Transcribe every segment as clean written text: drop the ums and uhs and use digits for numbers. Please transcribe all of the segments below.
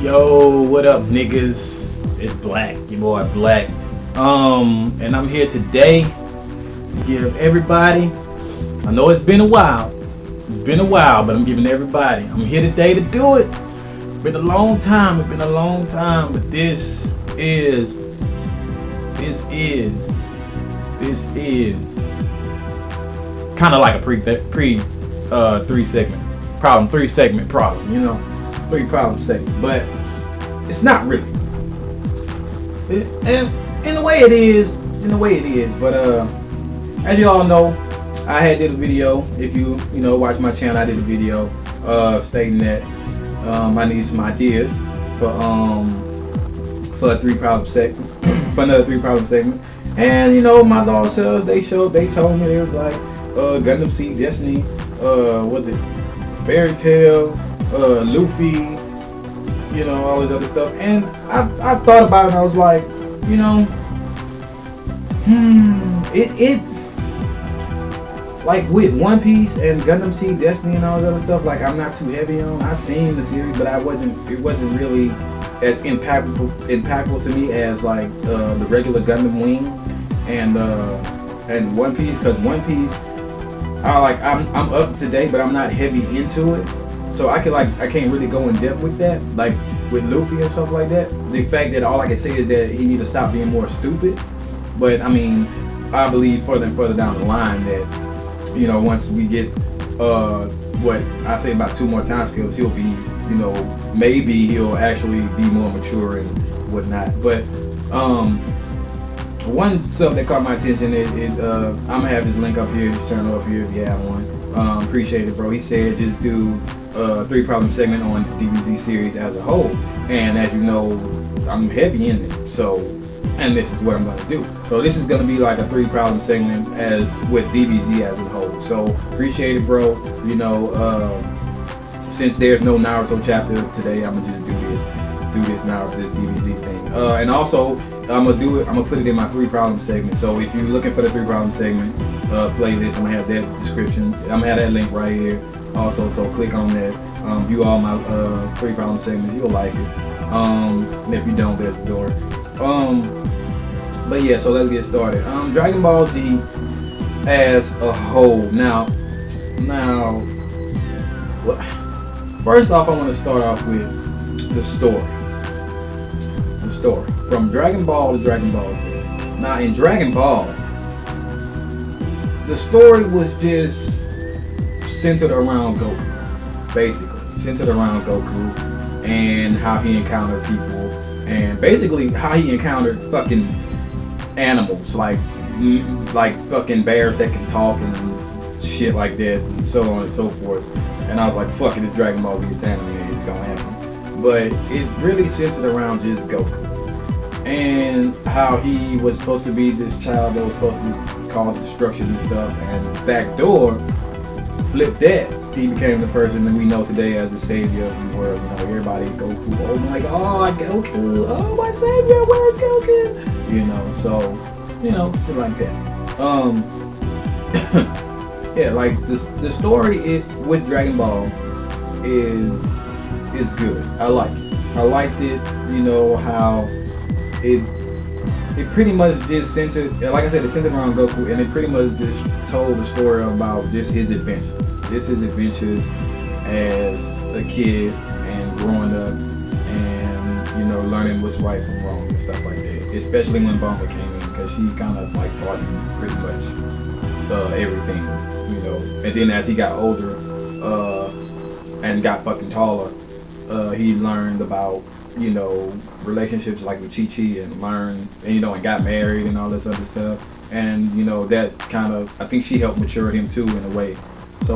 Yo, what up, niggas? It's Black, your boy Black. And I'm here today to give everybody. I know it's been a while. But I'm giving everybody. I'm here today to do it. It's been a long time. But this is kind of like a three segment problem, you know, 3 problem segment, but it's not really. And in a way it is, but as you all know, I had did a video. If you watch my channel, I did a video stating that I need some ideas for a 3 problem segment, for another 3 problem segment. And my dog cells, they told me it was like Gundam Seed Destiny, was it Fairy Tail, Luffy, all this other stuff. And I thought about it and I was like, it like with One Piece and Gundam Seed Destiny and all this other stuff, like I'm not too heavy on. I seen the series, but it wasn't really as impactful to me as like the regular Gundam Wing and One Piece, because One Piece I'm up to date, but I'm not heavy into it. So I can't really go in depth with that, like with Luffy and stuff like that. The fact that all I can say is that he need to stop being more stupid. But I mean, I believe further and further down the line that once we get what I say about 2 more time skills, he'll be maybe he'll actually be more mature and whatnot. But one sub that caught my attention is I'm gonna have this link up here. Just turn it up here if you have one. Appreciate it, bro. He said just do 3 problem segment on the DBZ series as a whole, and as you know, I'm heavy in it. So, and this is what I'm gonna do. So this is gonna be like a 3 problem segment as with DBZ as a whole. So appreciate it, bro. Since there's no Naruto chapter today, I'm gonna just do this DBZ thing. And also I'm gonna put it in my 3 problem segment. So if you're looking for the 3 problem segment playlist, I'm gonna have that description. I'm gonna have that link right here. Also, so click on that. View all my 3 problem segments. You'll like it. And if you don't, there's the door. But yeah, so let's get started. Dragon Ball Z as a whole. Now, first off, I want to start off with the story. From Dragon Ball to Dragon Ball Z. Now, in Dragon Ball, the story was just centered around Goku, basically. Centered around Goku and how he encountered people, and basically how he encountered fucking animals, like fucking bears that can talk and shit like that, and so on and so forth. And I was like, fuck it, it's Dragon Ball Z, it's anime, it's gonna happen. But it really centered around just Goku and how he was supposed to be this child that was supposed to cause destruction and stuff, and backdoor flip that, he became the person that we know today as the savior of the world. Everybody, Goku, oh my god, Goku, oh my savior, where's Goku? So shit like that. Yeah, like the story with Dragon Ball is good. I like it. I liked it. How it pretty much just centered, like I said, it centered around Goku, and it pretty much just told the story about just his adventures. His adventures as a kid and growing up, and learning what's right from wrong and stuff like that. Especially when Bulma came in, because she kind of like taught him pretty much everything. And then as he got older and got fucking taller, he learned about relationships like with Chi-Chi, and learned and got married and all this other stuff. And that kind of, I think she helped mature him too in a way. So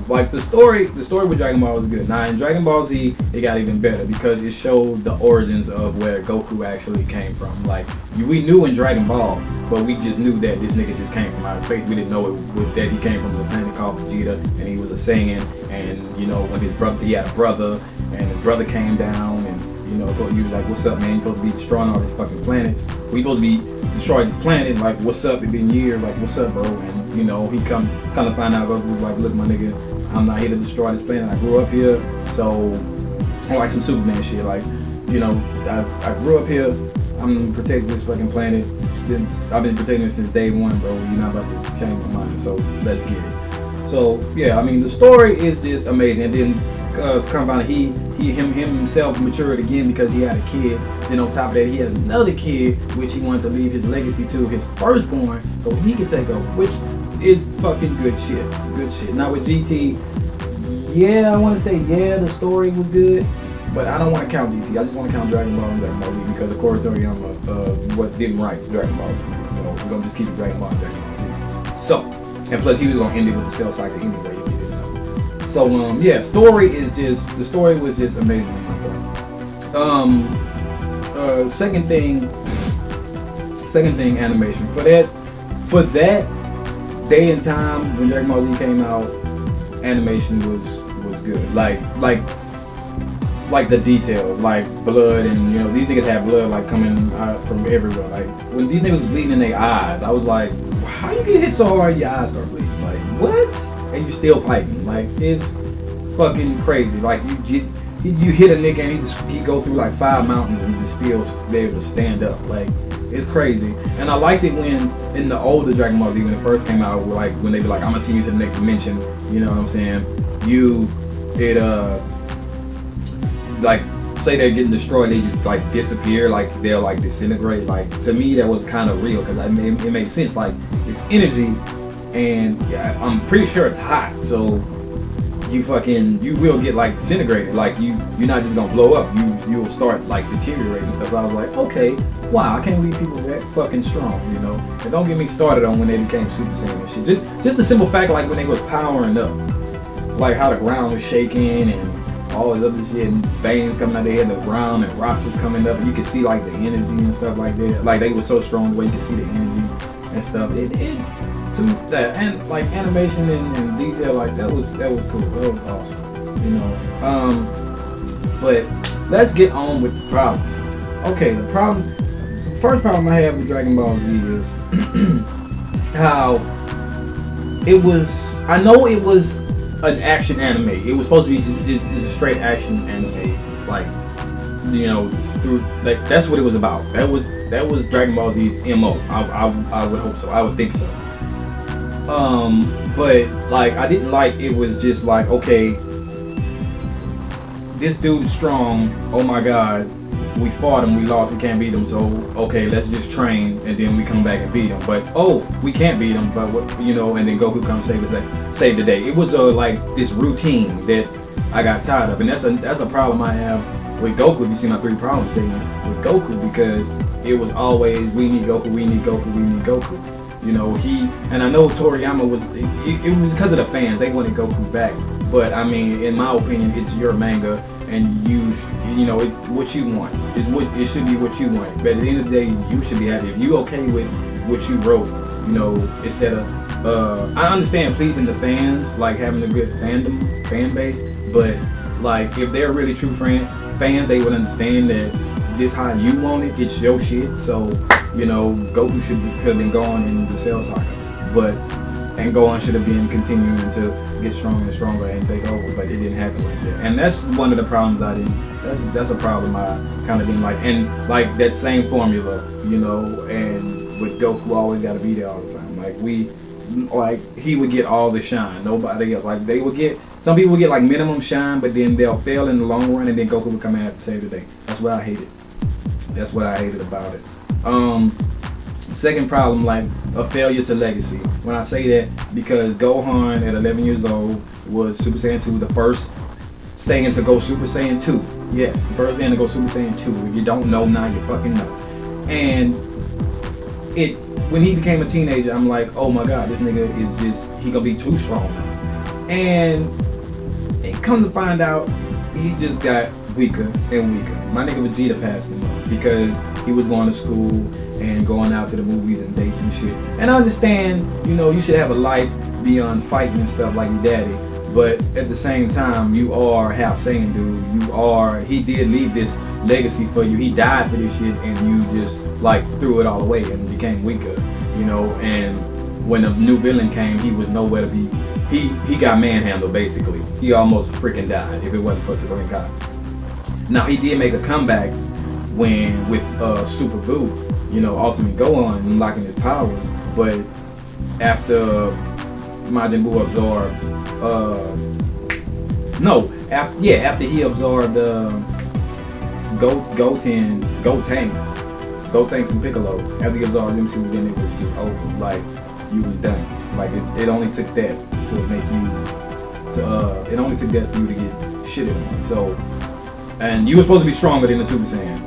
like the story with Dragon Ball was good. Now in Dragon Ball Z, it got even better because it showed the origins of where Goku actually came from. Like we knew in Dragon Ball, but we just knew that this nigga just came from outer space. We didn't know that he came from a planet called Vegeta, and he was a Saiyan. And when he had a brother, and his brother came down, and he was like, "What's up, man? You're supposed to be destroying all these fucking planets. We supposed to be destroying this planet. Like, what's up? It's been years. Like, what's up, bro?" And he come to find out, Goku was like, "Look, my nigga, I'm not here to destroy this planet. I grew up here, so I like some Superman shit. Like, you know, I grew up here. I'm protecting this fucking planet since I've been protecting it since day one, bro. You're not about to change my mind, so let's get it. So yeah, I mean the story is just amazing. And then come on, he himself matured again because he had a kid. Then on top of that, he had another kid which he wanted to leave his legacy to his firstborn, so he could take over, which is fucking good shit. Good shit. Now with GT, yeah, I want to say yeah, the story was good. But I don't want to count GT. I just want to count Dragon Ball and Dragon Ball Z because Akira Toriyama what didn't write Dragon Ball Z. So we're gonna just keep it Dragon Ball and Dragon Ball Z. So, and plus he was gonna end it with the Cell Cycle anyway if you didn't know. So yeah, story was just amazing in my part. Second thing, animation. For that day and time when Dragon Ball Z came out, animation was good. Like the details, like blood, and you know these niggas have blood like coming out from everywhere. Like when these niggas was bleeding in their eyes, I was like, how you get hit so hard your eyes start bleeding? Like what? And you still fighting? Like it's fucking crazy. Like you hit a nigga and he go through like 5 mountains and he just still be able to stand up. Like it's crazy. And I liked it when in the older Dragon Ball Z when it first came out, like when they be like, I'm gonna see you to the next dimension. You know what I'm saying? Like say they're getting destroyed, they just like disappear, like they'll like disintegrate. Like to me that was kind of real because it made sense. Like it's energy, and yeah, I'm pretty sure it's hot, so you will get like disintegrated. Like you're not just gonna blow up. You'll start like deteriorating and stuff. So I was like, okay, wow, I can't believe people that fucking strong, you know. And don't get me started on when they became Super Saiyan and shit. Just the simple fact like when they was powering up, like how the ground was shaking and all this other shit, and veins coming out their head, the ground and rocks was coming up, and you could see like the energy and stuff like that. Like they were so strong the way you could see the energy and stuff. It to me, that and like animation and detail like that was cool. That was awesome, you know. But let's get on with the problems. Okay, the problems. The first problem I have with Dragon Ball Z is how it was. I know it was an action anime. It was supposed to be just a straight action anime, like you know, through like that's what it was about. That was Dragon Ball Z's MO. I would hope so. I would think so. But like I didn't like it was just like, okay, this dude's strong. Oh my God, we fought him, we lost, we can't beat him. So okay, let's just train and then we come back and beat him. But oh, we can't beat him. But what, you know, and then Goku comes save the day. It was like this routine that I got tired of, and that's a problem I have with Goku. You see my 3 problem statement with Goku because it was always we need Goku, we need Goku, we need Goku. You know, and I know Toriyama was, it was because of the fans, they wanted Goku back. But I mean, in my opinion, it's your manga, and you know, it's what you want. It should be what you want. But at the end of the day, you should be happy. If you okay with what you wrote, you know, instead of, I understand pleasing the fans, like having a good fan base, but like if they're really true fans, they would understand that this how you want it, it's your shit. So, you know, Goku should have been gone in the Cell Cycle, and Gohan should have been continuing to get stronger and stronger and take over, but it didn't happen like that. And that's one of the problems that's a problem I kind of didn't like. And like that same formula, you know, and with Goku always got to be there all the time. Like he would get all the shine, nobody else. Like some people would get like minimum shine, but then they'll fail in the long run, and then Goku would come in to save the day. That's what I hated. That's what I hated about it. Second problem, like a failure to legacy. When I say that, because Gohan at 11 years old was Super Saiyan 2, the first Saiyan to go Super Saiyan 2. Yes, the first Saiyan to go Super Saiyan 2. If you don't know now, you fucking know. And when he became a teenager, I'm like, oh my God, this nigga he gonna be too strong now. And come to find out, he just got weaker and weaker. My nigga Vegeta passed him up because he was going to school and going out to the movies and dates and shit. And I understand, you know, you should have a life beyond fighting and stuff like your daddy. But at the same time, you are half Saiyan, dude. He did leave this legacy for you. He died for this shit, and you just like threw it all away and became weaker, you know. And when the new villain came, he was nowhere to be. He got manhandled basically. He almost freaking died if it wasn't for Supreme God. Now he did make a comeback when with Super Boo, you know, Ultimate Gohan unlocking his powers, but after Majin Buu absorbed, after he absorbed THANX and Piccolo, after he absorbed them two, then it was just over. Like, you was done. Like, it only took that to make you, it only took that for you to get shitted on. So, and you were supposed to be stronger than the Super Saiyan.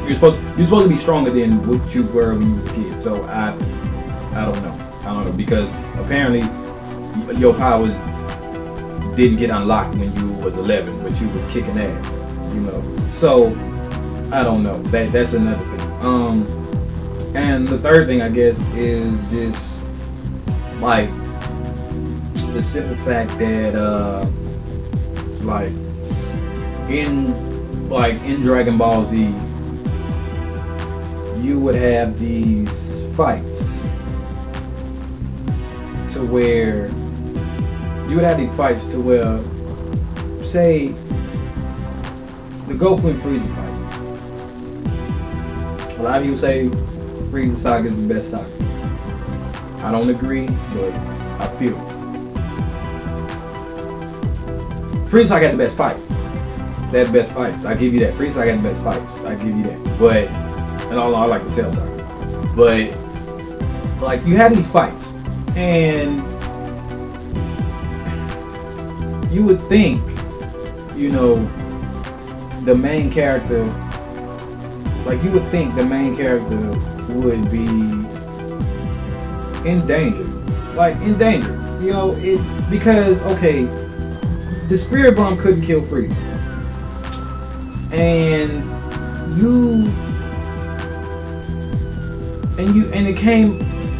You're supposed to be stronger than what you were when you was a kid. So I don't know. Because apparently your powers didn't get unlocked when you was 11, but you was kicking ass, you know. So I don't know. That's another thing. And the third thing, I guess, is just like the simple fact that in Dragon Ball Z, you would have these fights to where say the Goku and Frieza fight. A lot of you say Frieza saga is the best saga. I don't agree, but I feel Frieza saga had the best fights. They had the best fights. I give you that. Frieza saga had the best fights. I give you that. But and all I like the Cell saga. But like, you had these fights, and you would think, you know, the main character would be in danger. You know, because okay, the Spirit Bomb couldn't kill Frieza.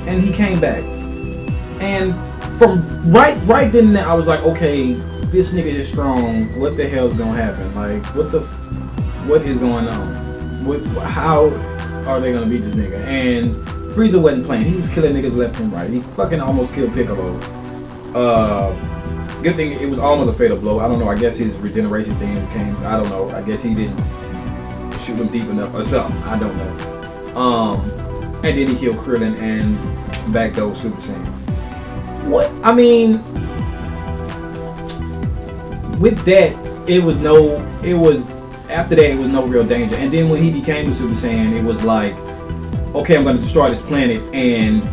And he came back. And from right then I was like, okay, this nigga is strong. What the hell's gonna happen? Like, what is going on? How are they gonna beat this nigga? And Frieza wasn't playing. He was killing niggas left and right. He fucking almost killed Piccolo. Good thing it was almost a fatal blow. I don't know. I guess his regeneration things came. I don't know. I guess he didn't shoot him deep enough or something. I don't know. And then he killed Krillin and backdoor Super Saiyan. What? I mean, with that, after that, it was no real danger. And then when he became a Super Saiyan, it was like, okay, I'm going to destroy this planet, and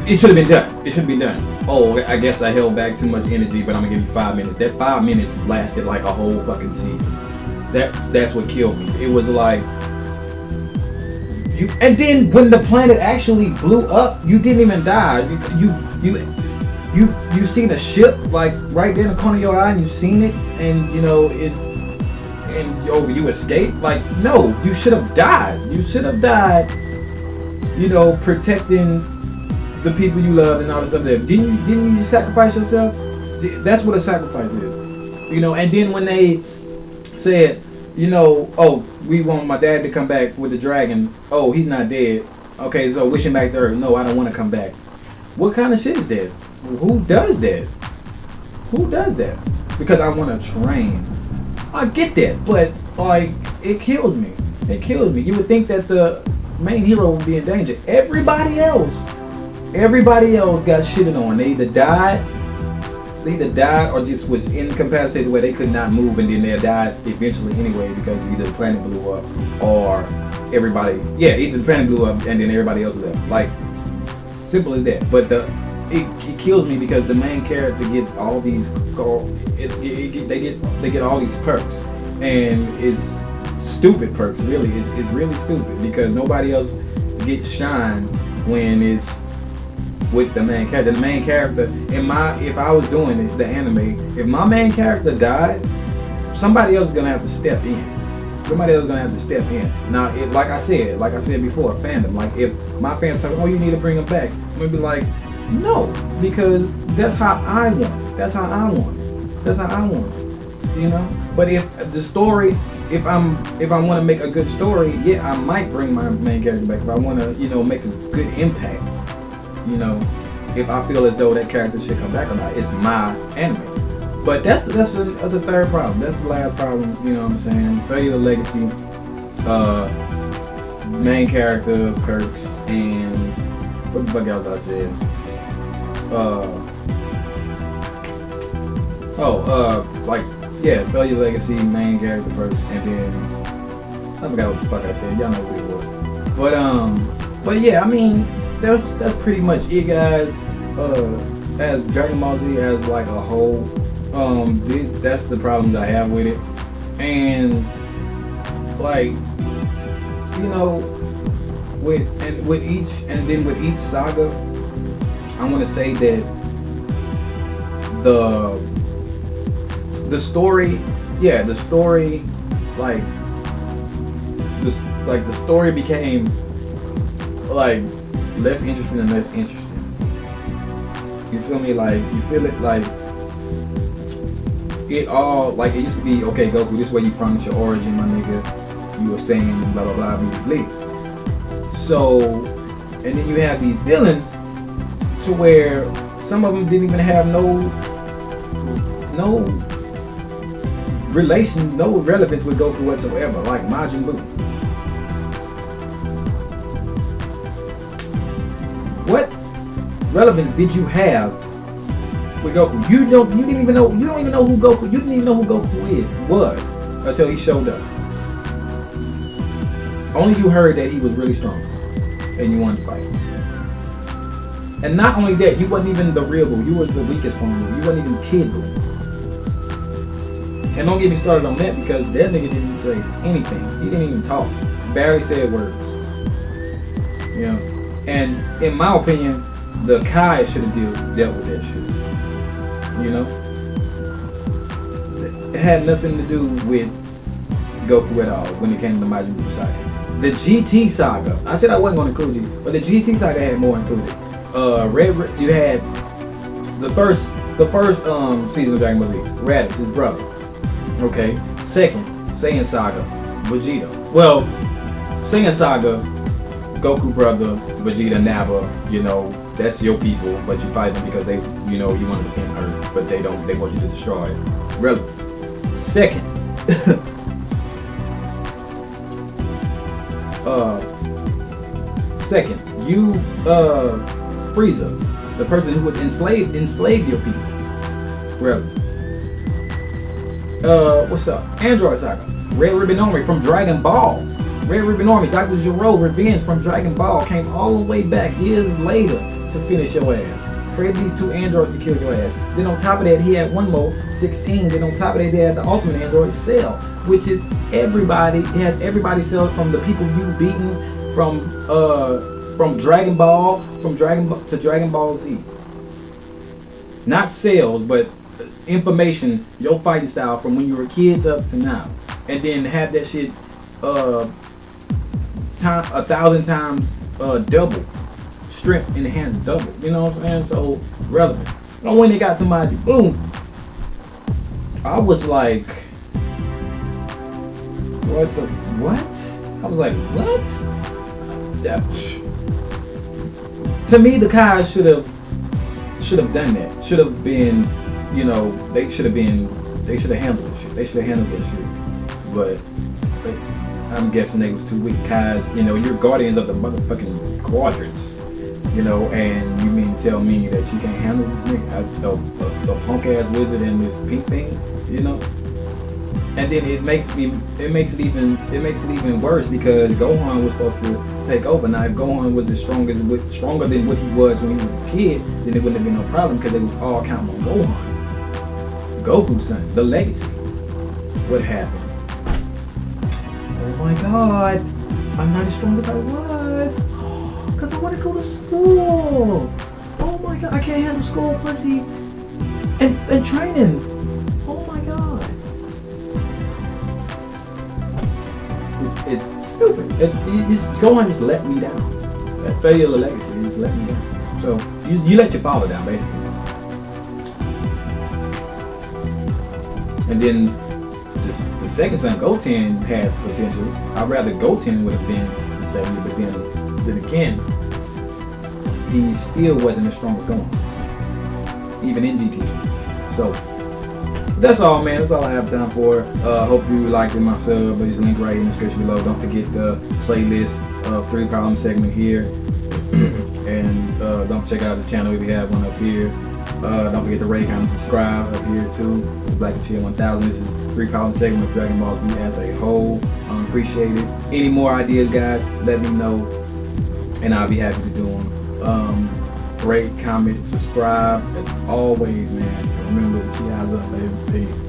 it should have been done. It should have been done. Oh, I guess I held back too much energy, but I'm going to give you 5 minutes. That 5 minutes lasted like a whole fucking season. That's what killed me. It was like, and then when the planet actually blew up, you didn't even die. You seen a ship like right there in the corner of your eye, and you seen it, and you know it, and you escaped. Like, no, you should have died. You should have died. You know, protecting the people you love and all this stuff. There, didn't you sacrifice yourself? That's what a sacrifice is. You know, and then when they said, you know, oh, we want my dad to come back with the dragon. Oh, he's not dead. Okay, so wish him back to Earth. No, I don't want to come back. What kind of shit is that? Who does that? Who does that? Because I want to train. I get that, but like, it kills me. It kills me. You would think that the main hero would be in danger. Everybody else got shitted on. They either died or just was incapacitated where they could not move, and then they died eventually anyway because either the planet blew up or either the planet blew up and then everybody else left. Like, simple as that. But it kills me because the main character gets all these they get all these perks, and it's stupid perks. Really, it's really stupid because nobody else gets shine when it's with the main character. The main character, if I was doing the anime, if my main character died, somebody else is gonna have to step in. Now, like I said before, fandom. Like, if my fans say, "Oh, you need to bring him back," I'm gonna be like, "No," because that's how I want it. That's how I want it. You know. But if the story, if I want to make a good story, yeah, I might bring my main character back. If I want to, make a good impact. If I feel as though that character should come back or not, it's my anime. But that's a third problem. That's the last problem. You know what I'm saying? Failure of legacy. Main character Kirks and what the fuck else I said? Failure of legacy, main character Kirks, and then I forgot what the fuck I said. Y'all know what it was. But yeah, I mean that's pretty much it, guys. As Dragon Ball Z as like a whole, that's the problems I have with it, and like, you know, with each saga, I want to say that the story, like the story became like less interesting and less interesting. You feel me? Like, you feel it like it all, like it used to be, okay, Goku, this is where you from, it's your origin, my nigga. You were saying blah blah blah, blah, blah. So, and then you have these villains to where some of them didn't even have no relation, no relevance with Goku whatsoever, like Majin Buu. What relevance did you have with Goku? You don't even know who Goku. You didn't even know who Goku was until he showed up. Only you heard that he was really strong and you wanted to fight. And not only that, you wasn't even the real Buu. You was the weakest form of Buu. You wasn't even Kid Buu. And don't get me started on that, because that nigga didn't even say anything. He didn't even talk. Barely said words. You know? And in my opinion, the Kai should have dealt with that shit. You know? It had nothing to do with Goku at all when it came to Majin Buu saga. The GT saga, I said I wasn't going to include you, but the GT saga had more included. You had the first season of Dragon Ball Z, Raditz, his brother. Okay. Second, Saiyan Saga, Vegeta. Well, Saiyan Saga, Goku brother, Vegeta, Nappa, you know, that's your people, but you fight them because they, you know, you want to defend Earth, but they want you to destroy it. Relevance. Second, Frieza, the person who was enslaved your people. Relevance. What's up? Android Saga, Red Ribbon Army from Dragon Ball. Red Ribbon Army, Dr. Gero Revenge from Dragon Ball came all the way back years later to finish your ass. Created these two androids to kill your ass. Then on top of that, he had one more, 16. Then on top of that, they had the ultimate android, Cell, which is everybody. It has everybody cells from the people you've beaten from Dragon Ball, to Dragon Ball Z. Not cells, but information, your fighting style from when you were kids up to now, and then have that shit 1,000 times double strength in the hands, double. You know what I'm saying? So relevant. And when they got to my boom, I was like, what? I was like, what? To me, the Kai should have done that. Should have been, you know, they should have handled this shit. They should have handled this shit. But I'm guessing they was too weak. Kai's, you know, you're guardians of the motherfucking quadrants, you know, and you mean to tell me that you can't handle this nigga, the punk ass wizard and this pink thing, you know? And then it makes it even worse, because Gohan was supposed to take over. Now, if Gohan was stronger than what he was when he was a kid, then it wouldn't have been no problem, because it was all counting on Gohan, Goku's son, the legacy. What happened? Oh my God, I'm not as strong as I was, because I want to go to school. Oh my God, I can't handle school, pussy, and training. Oh my God. It's stupid. Gohan just let me down. That failure of the legacy just let me down. So you let your father down, basically. And then the second son, Goten, had potential. I'd rather Goten would have been the savior, but then again, he still wasn't as strong as Gohan, even in GT. So That's all, man. That's all I have time for. Hope you liked it. My sub, there's a link right in the description below. Don't forget the playlist of 3-column segment here. And don't check out the channel if you have one up here. Don't forget to rate, comment, subscribe up here too. Black and Chill 1000. This is 3-column segment of Dragon Ball Z as a whole. Appreciate it. Any more ideas, guys, let me know, and I'll be happy to do them. Rate, comment, subscribe. As always, man. Remember to keep your eyes up, baby. Peace.